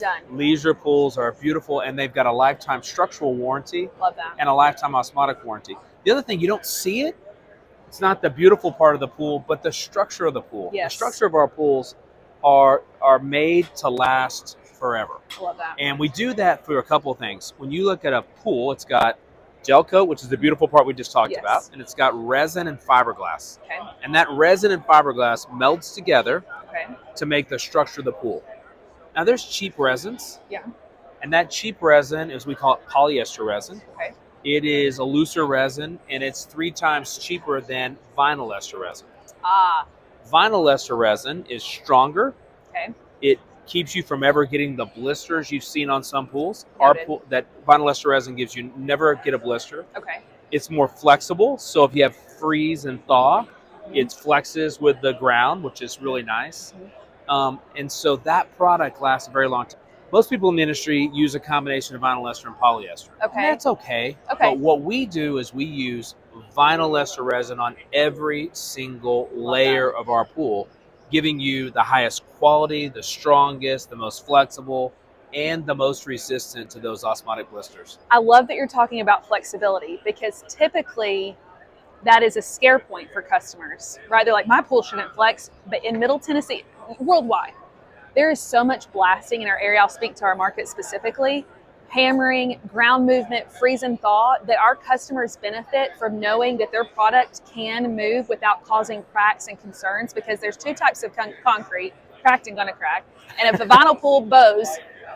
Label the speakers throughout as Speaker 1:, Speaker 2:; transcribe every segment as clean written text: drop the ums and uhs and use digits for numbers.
Speaker 1: Done.
Speaker 2: Leisure pools are beautiful, and they've got a lifetime structural warranty
Speaker 1: Love that.
Speaker 2: and a lifetime osmotic warranty. The other thing, you don't see it. It's not the beautiful part of the pool, but the structure of the pool.
Speaker 1: Yes.
Speaker 2: The structure of our pools are made to last forever.
Speaker 1: I love that.
Speaker 2: And we do that through a couple of things. When you look at a pool, it's got gel coat, which is the beautiful part we just talked
Speaker 1: Yes.
Speaker 2: about, and it's got resin and fiberglass.
Speaker 1: Okay.
Speaker 2: And that resin and fiberglass melts together
Speaker 1: Okay.
Speaker 2: to make the structure of the pool. Now, there's cheap resins.
Speaker 1: Yeah.
Speaker 2: And that cheap resin is, we call it polyester resin.
Speaker 1: Okay.
Speaker 2: It is a looser resin, and it's 3 times cheaper than vinyl ester resin.
Speaker 1: Ah.
Speaker 2: Vinyl ester resin is stronger.
Speaker 1: Okay.
Speaker 2: It keeps you from ever getting the blisters you've seen on some pools.
Speaker 1: Noted.
Speaker 2: That vinyl ester resin gives you never get a blister.
Speaker 1: Okay.
Speaker 2: It's more flexible, so if you have freeze and thaw, it flexes with the ground, which is really nice. And so that product lasts a very long time. Most people in the industry use a combination of vinyl ester and polyester.
Speaker 1: Okay.
Speaker 2: And that's okay.
Speaker 1: Okay.
Speaker 2: But what we do is we use vinyl ester resin on every single layer of our pool, giving you the highest quality, the strongest, the most flexible, and the most resistant to those osmotic blisters.
Speaker 1: I love that you're talking about flexibility, because typically that is a scare point for customers, right? They're like, my pool shouldn't flex. But in Middle Tennessee, worldwide, there is so much blasting in our area. I'll speak to our market specifically. Hammering, ground movement, freeze and thaw, that our customers benefit from knowing that their product can move without causing cracks and concerns, because there's 2 types of concrete, cracked and gonna crack. And if the vinyl pool bows,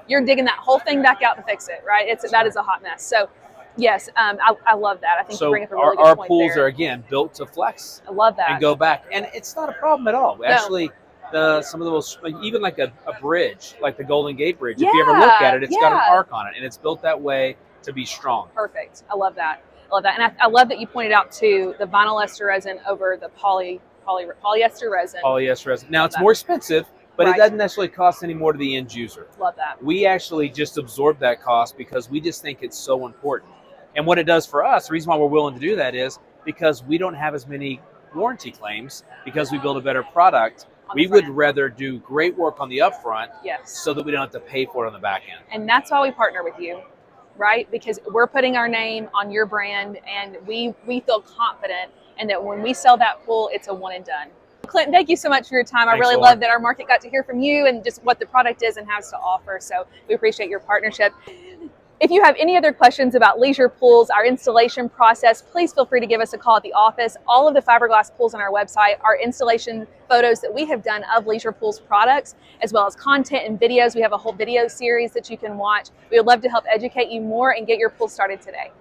Speaker 1: you're digging that whole thing back out to fix it, right? That is a hot mess. So yes, I love that. I think you bring up a really good
Speaker 2: our
Speaker 1: point
Speaker 2: pools
Speaker 1: there.
Speaker 2: are, again, built to flex
Speaker 1: I love that.
Speaker 2: and go back. And it's not a problem at all. Actually, some of the most, even like a bridge, like the Golden Gate Bridge, if you ever look at it, it's got an arc on it, and it's built that way to be strong.
Speaker 1: Perfect. I love that. I love that. And I love that you pointed out, too, the vinyl ester resin over the polyester resin.
Speaker 2: Polyester resin. Now, it's more expensive, but it doesn't necessarily cost any more to the end user.
Speaker 1: Love that.
Speaker 2: We actually just absorb that cost because we just think it's so important. And what it does for us, the reason why we're willing to do that is because we don't have as many warranty claims, because we build a better product. We would rather do great work on the upfront, so that we don't have to pay for it on the back end.
Speaker 1: And that's why we partner with you, right? Because we're putting our name on your brand, and we feel confident, and that when we sell that pool, it's a one and done. Clinton, thank you so much for your time. I really love that our market got to hear from you and just what the product is and has to offer. So we appreciate your partnership. If you have any other questions about leisure pools, our installation process, please feel free to give us a call at the office. All of the fiberglass pools on our website are installation photos that we have done of Leisure Pools products, as well as content and videos. We have a whole video series that you can watch. We would love to help educate you more and get your pool started today.